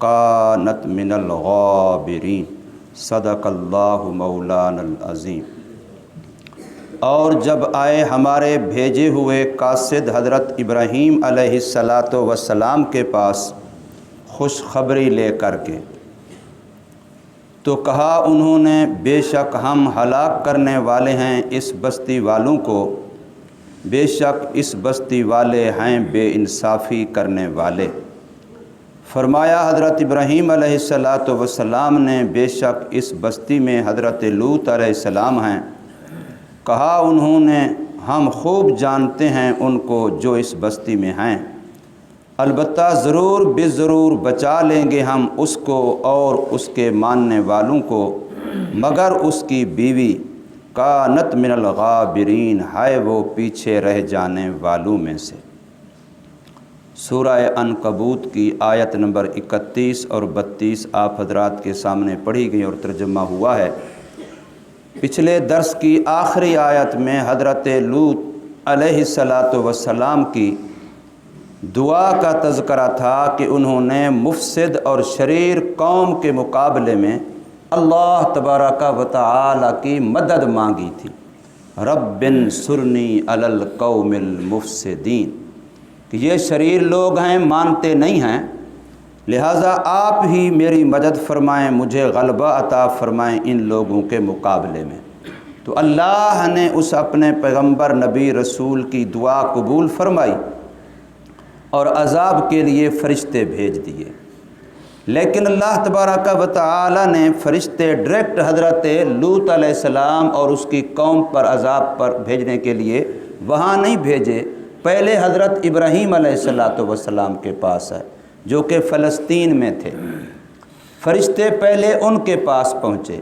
کانت من الغابرین صدق اللہ مولانا العظیم۔ اور جب آئے ہمارے بھیجے ہوئے قاصد حضرت ابراہیم علیہ السلام کے پاس خوشخبری لے کر کے، تو کہا انہوں نے بے شک ہم ہلاک کرنے والے ہیں اس بستی والوں کو، بے شک اس بستی والے ہیں بے انصافی کرنے والے۔ فرمایا حضرت ابراہیم علیہ السلام نے بے شک اس بستی میں حضرت لوط علیہ السلام ہیں۔ کہا انہوں نے ہم خوب جانتے ہیں ان کو جو اس بستی میں ہیں، البتہ ضرور بے ضرور بچا لیں گے ہم اس کو اور اس کے ماننے والوں کو، مگر اس کی بیوی کانت من الغابرین ہے وہ پیچھے رہ جانے والوں میں سے۔ سورہ عنکبوت کی آیت نمبر 31 اور 32 آپ حضرات کے سامنے پڑھی گئی اور ترجمہ ہوا ہے۔ پچھلے درس کی آخری آیت میں حضرت لوط علیہ السلام کی دعا کا تذکرہ تھا کہ انہوں نے مفسد اور شریر قوم کے مقابلے میں اللہ تبارک و تعالی کی مدد مانگی تھی۔ رب انصرنی علی القوم المفسدین، کہ یہ شریر لوگ ہیں، مانتے نہیں ہیں، لہٰذا آپ ہی میری مدد فرمائیں، مجھے غلبہ عطا فرمائیں ان لوگوں کے مقابلے میں۔ تو اللہ نے اس اپنے پیغمبر نبی رسول کی دعا قبول فرمائی اور عذاب کے لیے فرشتے بھیج دیے، لیکن اللہ تبارک و تعالی نے فرشتے ڈائریکٹ حضرت لوط علیہ السلام اور اس کی قوم پر عذاب پر بھیجنے کے لیے وہاں نہیں بھیجے، پہلے حضرت ابراہیم علیہ السلام کے پاس ہے جو کہ فلسطین میں تھے۔ فرشتے پہلے ان کے پاس پہنچے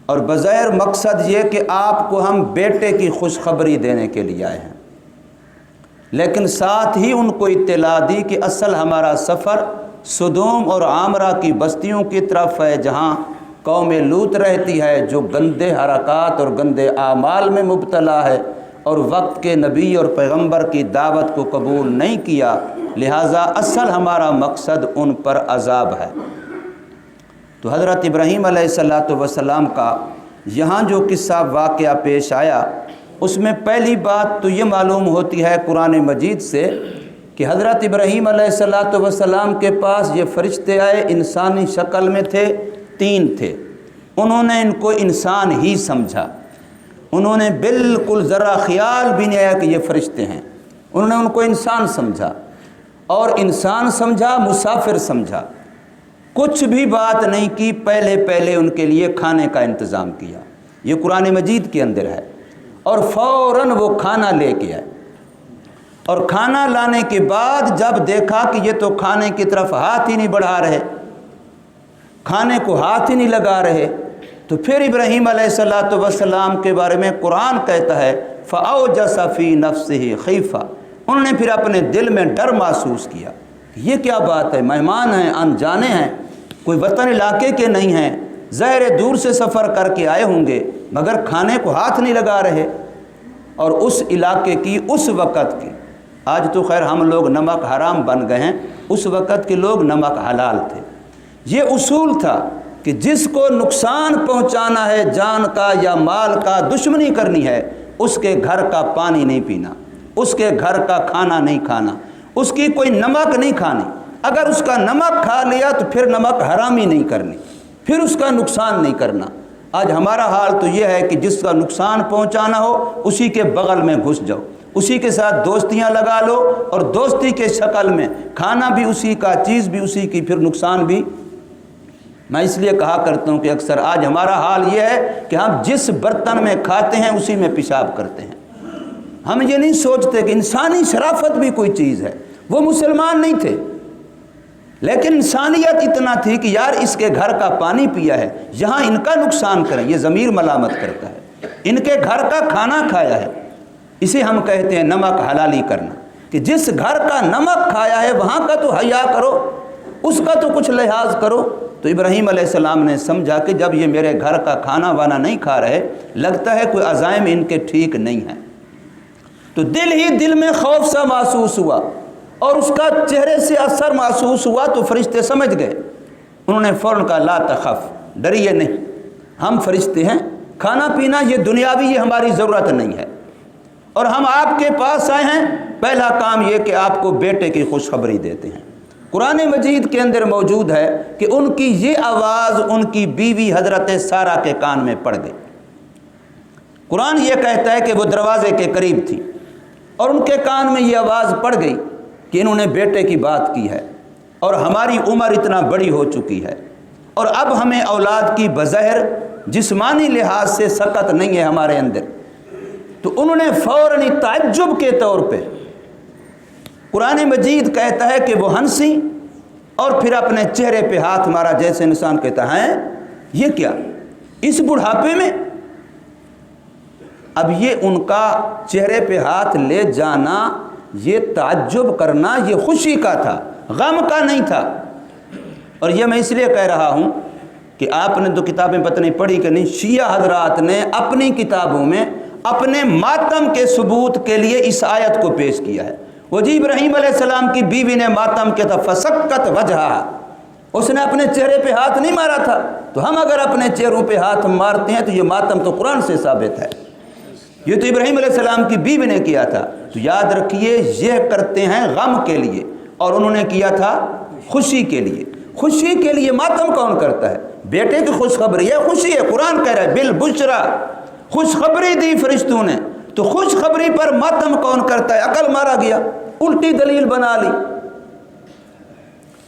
اور بظاہر مقصد یہ کہ آپ کو ہم بیٹے کی خوشخبری دینے کے لیے آئے ہیں، لیکن ساتھ ہی ان کو اطلاع دی کہ اصل ہمارا سفر سدوم اور عامرہ کی بستیوں کی طرف ہے، جہاں قوم لوط رہتی ہے جو گندے حرکات اور گندے اعمال میں مبتلا ہے اور وقت کے نبی اور پیغمبر کی دعوت کو قبول نہیں کیا، لہٰذا اصل ہمارا مقصد ان پر عذاب ہے۔ تو حضرت ابراہیم علیہ السلام کا یہاں جو قصہ واقعہ پیش آیا، اس میں پہلی بات تو یہ معلوم ہوتی ہے قرآن مجید سے کہ حضرت ابراہیم علیہ السلام کے پاس یہ فرشتے آئے، انسانی شکل میں تھے، 3 تھے۔ انہوں نے ان کو انسان ہی سمجھا، انہوں نے بالکل ذرا خیال بھی نہیں آیا کہ یہ فرشتے ہیں، انہوں نے ان کو انسان سمجھا، اور انسان سمجھا، مسافر سمجھا، کچھ بھی بات نہیں کی، پہلے ان کے لیے کھانے کا انتظام کیا، یہ قرآن مجید کے اندر ہے، اور فوراً وہ کھانا لے کے آئے، اور کھانا لانے کے بعد جب دیکھا کہ یہ تو کھانے کی طرف ہاتھ ہی نہیں بڑھا رہے، کھانے کو ہاتھ ہی نہیں لگا رہے، تو پھر ابراہیم علیہ السلام کے بارے میں قرآن کہتا ہے فَأَوْجَسَ فِي نَفْسِهِ خِیفَةً، انہوں نے پھر اپنے دل میں ڈر محسوس کیا، یہ کیا بات ہے، مہمان ہیں، انجانے ہیں، کوئی وطن علاقے کے نہیں ہیں، ظاہر دور سے سفر کر کے آئے ہوں گے، مگر کھانے کو ہاتھ نہیں لگا رہے، اور اس علاقے کی اس وقت کی، آج تو خیر ہم لوگ نمک حرام بن گئے ہیں، اس وقت کے لوگ نمک حلال تھے۔ یہ اصول تھا کہ جس کو نقصان پہنچانا ہے جان کا یا مال کا، دشمنی کرنی ہے، اس کے گھر کا پانی نہیں پینا، اس کے گھر کا کھانا نہیں کھانا، اس کی کوئی نمک نہیں کھانی، اگر اس کا نمک کھا لیا تو پھر نمک حرامی نہیں کرنی، پھر اس کا نقصان نہیں کرنا۔ آج ہمارا حال تو یہ ہے کہ جس کا نقصان پہنچانا ہو اسی کے بغل میں گھس جاؤ، اسی کے ساتھ دوستیاں لگا لو، اور دوستی کے شکل میں کھانا بھی اسی کا، چیز بھی اسی کی، پھر نقصان بھی۔ میں اس لیے کہا کرتا ہوں کہ اکثر آج ہمارا حال یہ ہے کہ ہم جس برتن میں کھاتے ہیں اسی میں پیشاب کرتے ہیں، ہم یہ نہیں سوچتے کہ انسانی شرافت بھی کوئی چیز ہے۔ وہ مسلمان نہیں تھے، لیکن انسانیت اتنا تھی کہ یار اس کے گھر کا پانی پیا ہے، یہاں ان کا نقصان کریں، یہ ضمیر ملامت کرتا ہے، ان کے گھر کا کھانا کھایا ہے، اسے ہم کہتے ہیں نمک حلالی کرنا، کہ جس گھر کا نمک کھایا ہے وہاں کا تو حیا کرو، اس کا تو کچھ لحاظ کرو۔ تو ابراہیم علیہ السلام نے سمجھا کہ جب یہ میرے گھر کا کھانا وانا نہیں کھا رہے، لگتا ہے کوئی عزائم ان کے ٹھیک نہیں ہیں، تو دل ہی دل میں خوف سا محسوس ہوا، اور اس کا چہرے سے اثر محسوس ہوا تو فرشتے سمجھ گئے. انہوں نے فوراً کہا لا تخف، ڈریے نہیں، ہم فرشتے ہیں، کھانا پینا یہ دنیاوی یہ ہماری ضرورت نہیں ہے، اور ہم آپ کے پاس آئے ہیں، پہلا کام یہ کہ آپ کو بیٹے کی خوشخبری دیتے ہیں. قرآن مجید کے اندر موجود ہے کہ ان کی یہ آواز ان کی بیوی حضرت سارہ کے کان میں پڑ گئی. قرآن یہ کہتا ہے کہ وہ دروازے کے قریب تھی اور ان کے کان میں یہ آواز پڑ گئی کہ انہوں نے بیٹے کی بات کی ہے اور ہماری عمر اتنا بڑی ہو چکی ہے اور اب ہمیں اولاد کی بظاہر جسمانی لحاظ سے سکت نہیں ہے ہمارے اندر. تو انہوں نے فوراً تعجب کے طور پہ، قرآن مجید کہتا ہے کہ وہ ہنسی اور پھر اپنے چہرے پہ ہاتھ مارا جیسے انسان کہتا ہے یہ کیا اس بڑھاپے میں. اب یہ ان کا چہرے پہ ہاتھ لے جانا، یہ تعجب کرنا، یہ خوشی کا تھا، غم کا نہیں تھا. اور یہ میں اس لیے کہہ رہا ہوں کہ آپ نے تو کتابیں پتہ نہیں پڑھی کہ نہیں، شیعہ حضرات نے اپنی کتابوں میں اپنے ماتم کے ثبوت کے لیے اس آیت کو پیش کیا ہے. وہ جی ابراہیم علیہ السلام کی بیوی نے ماتم کیا تھا، فسکت وجہا، اس نے اپنے چہرے پہ ہاتھ نہیں مارا تھا. تو ہم اگر اپنے چہروں پہ ہاتھ مارتے ہیں تو یہ ماتم تو قرآن سے ثابت ہے، یہ تو ابراہیم علیہ السلام کی بیوی نے کیا تھا. تو یاد رکھیے یہ کرتے ہیں غم کے لیے اور انہوں نے کیا تھا خوشی کے لیے. خوشی کے لیے ماتم کون کرتا ہے؟ بیٹے کی خوشخبری ہے، خوشی ہے. قرآن کہہ رہا ہے بالبشرا، خوشخبری دی فرشتوں نے، تو خوشخبری پر ماتم کون کرتا ہے؟ عقل مارا گیا، الٹی دلیل بنا لی.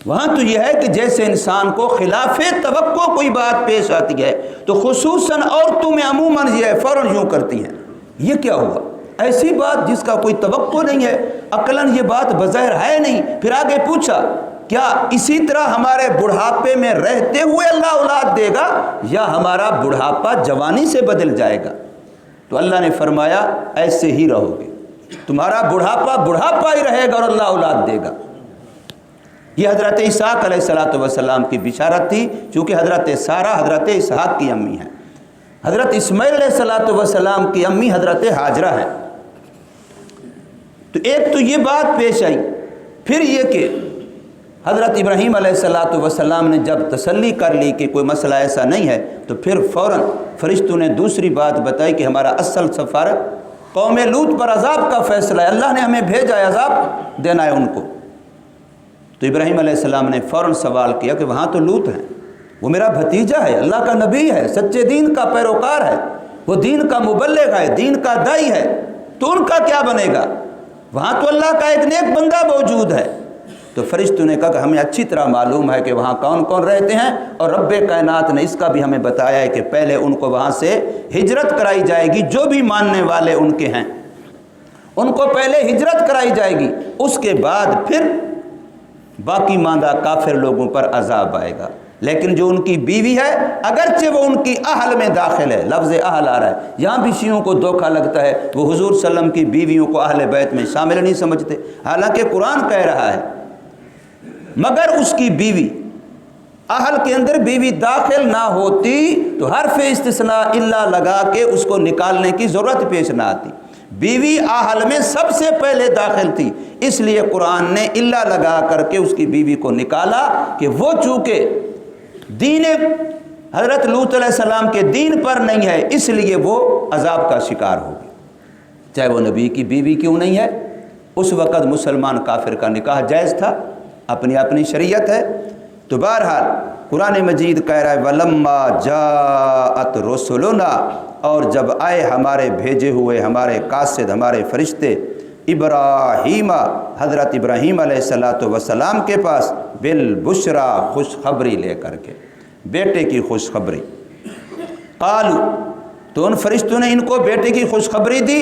وہاں تو یہ ہے کہ جیسے انسان کو خلاف توقع کوئی بات پیش آتی ہے تو خصوصاً عورتوں میں عموماً یہ ہے فوراً یوں کرتی ہیں یہ کیا ہوا، ایسی بات جس کا کوئی توقع نہیں ہے، عقلاً یہ بات بظاہر ہے نہیں. پھر آگے پوچھا کیا اسی طرح ہمارے بڑھاپے میں رہتے ہوئے اللہ اولاد دے گا یا ہمارا بڑھاپا جوانی سے بدل جائے گا؟ تو اللہ نے فرمایا ایسے ہی رہو گے، تمہارا بڑھاپا بڑھاپا ہی رہے گا اور اللہ اولاد دے گا. یہ حضرت اسحاق علیہ السلام کی بشارت تھی، چونکہ حضرت سارہ حضرت اسحاق کی امی ہیں، حضرت اسماعیل علیہ السلام کی امی حضرت ہاجرہ ہیں. تو ایک تو یہ بات پیش آئی. پھر یہ کہ حضرت ابراہیم علیہ السلام نے جب تسلی کر لی کہ کوئی مسئلہ ایسا نہیں ہے تو پھر فوراً فرشتوں نے دوسری بات بتائی کہ ہمارا اصل سفر قوم لوط پر عذاب کا فیصلہ ہے، اللہ نے ہمیں بھیجا ہے، عذاب دینا ہے ان کو. تو ابراہیم علیہ السلام نے فوراً سوال کیا کہ وہاں تو لوط ہیں، وہ میرا بھتیجا ہے، اللہ کا نبی ہے، سچے دین کا پیروکار ہے، وہ دین کا مبلغ ہے، دین کا دائی ہے، تو ان کا کیا بنے گا؟ وہاں تو اللہ کا ایک نیک بندہ موجود ہے. تو فرشتوں نے کہا کہ ہمیں اچھی طرح معلوم ہے کہ وہاں کون کون رہتے ہیں، اور رب کائنات نے اس کا بھی ہمیں بتایا ہے کہ پہلے ان کو وہاں سے ہجرت کرائی جائے گی، جو بھی ماننے والے ان کے ہیں ان کو پہلے ہجرت کرائی جائے گی، اس کے بعد پھر باقی ماندہ کافر لوگوں پر عذاب آئے گا. لیکن جو ان کی بیوی ہے اگرچہ وہ ان کی اہل میں داخل ہے، لفظ اہل آ رہا ہے، یہاں بھی شیعوں کو دھوکہ لگتا ہے، وہ حضور صلی اللہ علیہ وسلم کی بیویوں کو اہل بیت میں شامل نہیں سمجھتے، حالانکہ قرآن کہہ رہا ہے مگر اس کی بیوی، اہل کے اندر بیوی داخل نہ ہوتی تو حرف استثناء الا لگا کے اس کو نکالنے کی ضرورت پیش نہ آتی. بیوی اہل میں سب سے پہلے داخل تھی، اس لیے قرآن نے الا لگا کر کے اس کی بیوی کو نکالا کہ وہ چونکہ دین حضرت لوط علیہ السلام کے دین پر نہیں ہے اس لیے وہ عذاب کا شکار ہوگی، چاہے وہ نبی کی بیوی کیوں نہیں ہے. اس وقت مسلمان کافر کا نکاح جائز تھا، اپنی اپنی شریعت ہے. تو بہرحال قرآن مجید کہہ رہا ہے وَلَمَّا جَاءَتْ رُسُلُنَا، اور جب آئے ہمارے بھیجے ہوئے ہمارے قاصد ہمارے فرشتے ابراہیم حضرت ابراہیم علیہ السلام کے پاس بالبشرا خوشخبری لے کر کے، بیٹے کی خوشخبری. قالو، تو ان فرشتوں نے ان کو بیٹے کی خوشخبری دی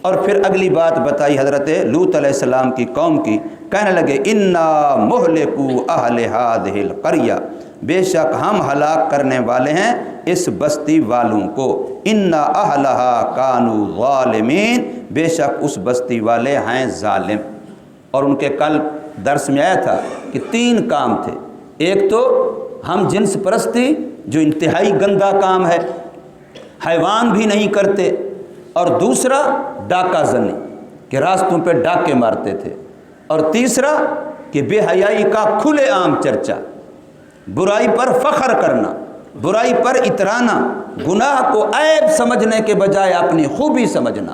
اور پھر اگلی بات بتائی حضرت لوط علیہ السلام کی قوم کی. کہنے لگے انا مہلکو اہل ہذہ القریہ، بے شک ہم ہلاک کرنے والے ہیں اس بستی والوں کو. انا اہلہا کانوا ظالمین، بے شک اس بستی والے ہیں ظالم. اور ان کے کل درس میں آیا تھا کہ 3 کام تھے. ایک تو ہم جنس پرستی جو انتہائی گندا کام ہے، حیوان بھی نہیں کرتے، اور دوسرا ڈاکہ زنی کہ راستوں پہ ڈاکے مارتے تھے. اور تیسرا کہ بے حیائی کا کھلے عام چرچا، برائی پر فخر کرنا، برائی پر اترانا، گناہ کو عیب سمجھنے کے بجائے اپنی خوبی سمجھنا،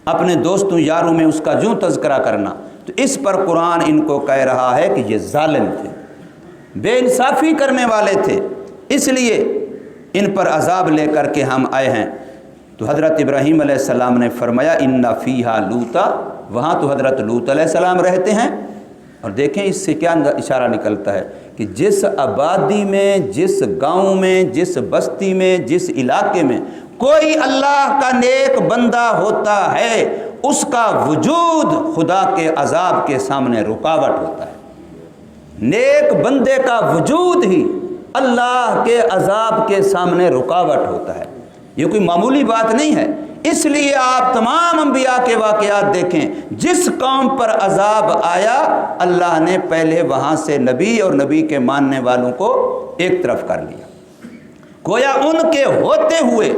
اپنے دوستوں یاروں میں اس کا یوں تذکرہ کرنا، تو اس پر قرآن ان کو کہہ رہا ہے کہ یہ ظالم تھے، بے انصافی کرنے والے تھے، اس لیے ان پر عذاب لے کر کے ہم آئے ہیں۔ تو حضرت ابراہیم علیہ السلام نے فرمایا ان فیہا لوطا، وہاں تو حضرت لوط علیہ السلام رہتے ہیں۔ اور دیکھیں اس سے کیا اشارہ نکلتا ہے کہ جس آبادی میں، جس گاؤں میں، جس بستی میں، جس علاقے میں کوئی اللہ کا نیک بندہ ہوتا ہے، اس کا وجود خدا کے عذاب کے سامنے رکاوٹ ہوتا ہے۔ نیک بندے کا وجود ہی اللہ کے عذاب کے سامنے رکاوٹ ہوتا ہے۔ یہ کوئی معمولی بات نہیں ہے۔ اس لیے آپ تمام انبیاء کے واقعات دیکھیں، جس قوم پر عذاب آیا اللہ نے پہلے وہاں سے نبی اور نبی کے ماننے والوں کو ایک طرف کر لیا، گویا ان کے ہوتے ہوئے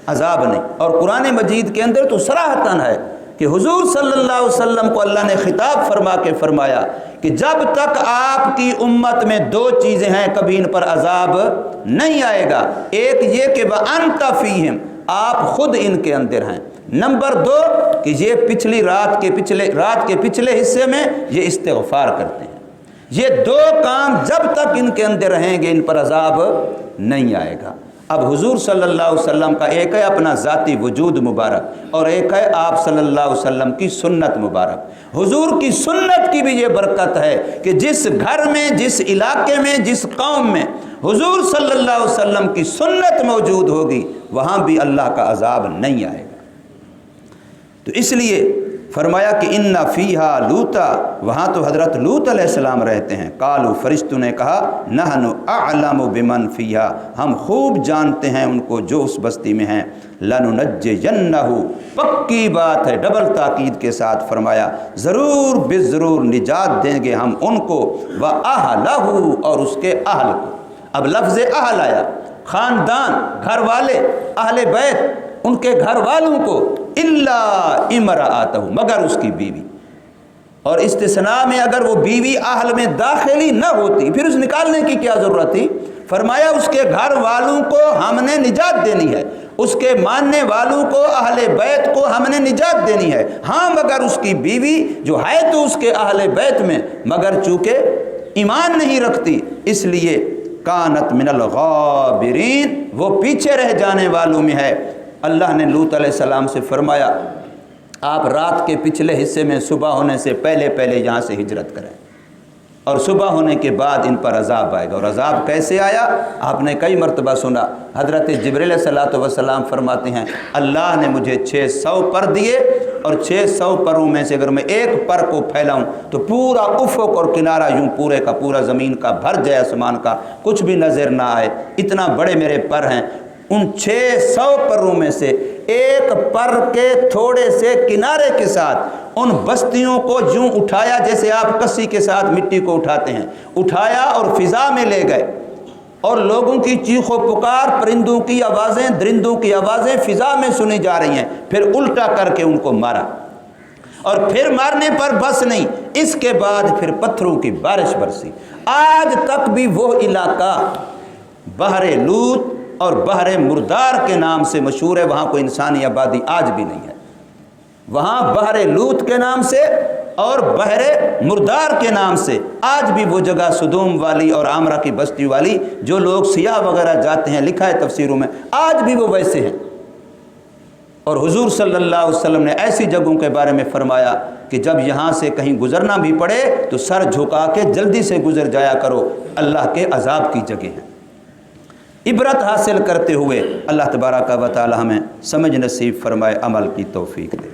عذاب نہیں۔ اور قرآن مجید کے اندر تو صراحتاً ہے کہ حضور صلی اللہ علیہ وسلم کو اللہ نے خطاب فرما کے فرمایا کہ جب تک آپ کی امت میں دو چیزیں ہیں کبھی ان پر عذاب نہیں آئے گا۔ ایک یہ کہ وَأَنْتَ فِيهِمْ، آپ خود ان کے اندر ہیں۔ نمبر دو کہ یہ پچھلی رات کے پچھلے حصے میں یہ استغفار کرتے ہیں۔ یہ دو کام جب تک ان کے اندر رہیں گے ان پر عذاب نہیں آئے گا۔ اب حضور صلی اللہ علیہ وسلم کا ایک ہے اپنا ذاتی وجود مبارک، اور ایک ہے آپ صلی اللہ علیہ وسلم کی سنت مبارک۔ حضور کی سنت کی بھی یہ برکت ہے کہ جس گھر میں، جس علاقے میں، جس قوم میں حضور صلی اللہ علیہ وسلم کی سنت موجود ہوگی وہاں بھی اللہ کا عذاب نہیں آئے گا۔ تو اس لیے فرمایا کہ ان فیہا لوطا، وہاں تو حضرت لوط علیہ السلام رہتے ہیں۔ قالوا، فرشتوں نے کہا نحن اعلم بمن فیہا، ہم خوب جانتے ہیں ان کو جو اس بستی میں ہیں۔ لننجینہ، پکی بات ہے، ڈبل تاکید کے ساتھ فرمایا ضرور بے ضرور نجات دیں گے ہم ان کو، وَأَهْلَهُ، اور اس کے اہل کو۔ اب لفظ اہل آیا، خاندان، گھر والے، اہل بیت، ان کے گھر والوں کو، الا امرأتہ، مگر اس کی بیوی۔ اور استثناء میں اگر وہ بیوی اہل میں داخل ہی نہ ہوتی پھر اس نکالنے کی کیا ضرورت تھی؟ فرمایا اس کے گھر والوں کو ہم نے نجات دینی ہے، اس کے ماننے والوں کو، اہل بیت کو ہم نے نجات دینی ہے۔ ہاں مگر اس کی بیوی جو ہے تو اس کے اہل بیت میں، مگر چونکہ ایمان نہیں رکھتی اس لیے کانت من الغابرین، وہ پیچھے رہ جانے والوں میں ہے۔ اللہ نے لوط علیہ السلام سے فرمایا آپ رات کے پچھلے حصے میں صبح ہونے سے پہلے یہاں سے ہجرت کریں، اور صبح ہونے کے بعد ان پر عذاب آئے گا۔ اور عذاب کیسے آیا آپ نے کئی مرتبہ سنا۔ حضرت جبریل علیہ السلام فرماتے ہیں اللہ نے مجھے 600 پر دیے، اور 600 پروں میں سے اگر میں ایک پر کو پھیلاؤں تو پورا افق اور کنارہ یوں پورے کا پورا زمین کا بھر جائے، آسمان کا کچھ بھی نظر نہ آئے، اتنا بڑے میرے پر ہیں۔ ان 600 پروں میں سے ایک پر کے تھوڑے سے کنارے کے ساتھ ان بستیوں کو یوں اٹھایا جیسے آپ کسی کے ساتھ مٹی کو اٹھاتے ہیں، اٹھایا اور فضا میں لے گئے، اور لوگوں کی چیخ و پکار، پرندوں کی آوازیں، درندوں کی آوازیں فضا میں سنی جا رہی ہیں۔ پھر الٹا کر کے ان کو مارا، اور پھر مارنے پر بس نہیں، اس کے بعد پھر پتھروں کی بارش برسی۔ آج تک بھی وہ علاقہ بحر لوط اور بحر مردار کے نام سے مشہور ہے، وہاں کوئی انسانی آبادی آج بھی نہیں ہے۔ وہاں بحر لوط کے نام سے اور بحر مردار کے نام سے آج بھی وہ جگہ سدوم والی اور عامرہ کی بستی والی جو لوگ سیاح وغیرہ جاتے ہیں، لکھا ہے تفسیروں میں، آج بھی وہ ویسے ہیں۔ اور حضور صلی اللہ علیہ وسلم نے ایسی جگہوں کے بارے میں فرمایا کہ جب یہاں سے کہیں گزرنا بھی پڑے تو سر جھکا کے جلدی سے گزر جایا کرو، اللہ کے عذاب کی جگہ ہے۔ عبرت حاصل کرتے ہوئے اللہ تبارک و تعالی ہمیں سمجھ نصیب فرمائے، عمل کی توفیق دے۔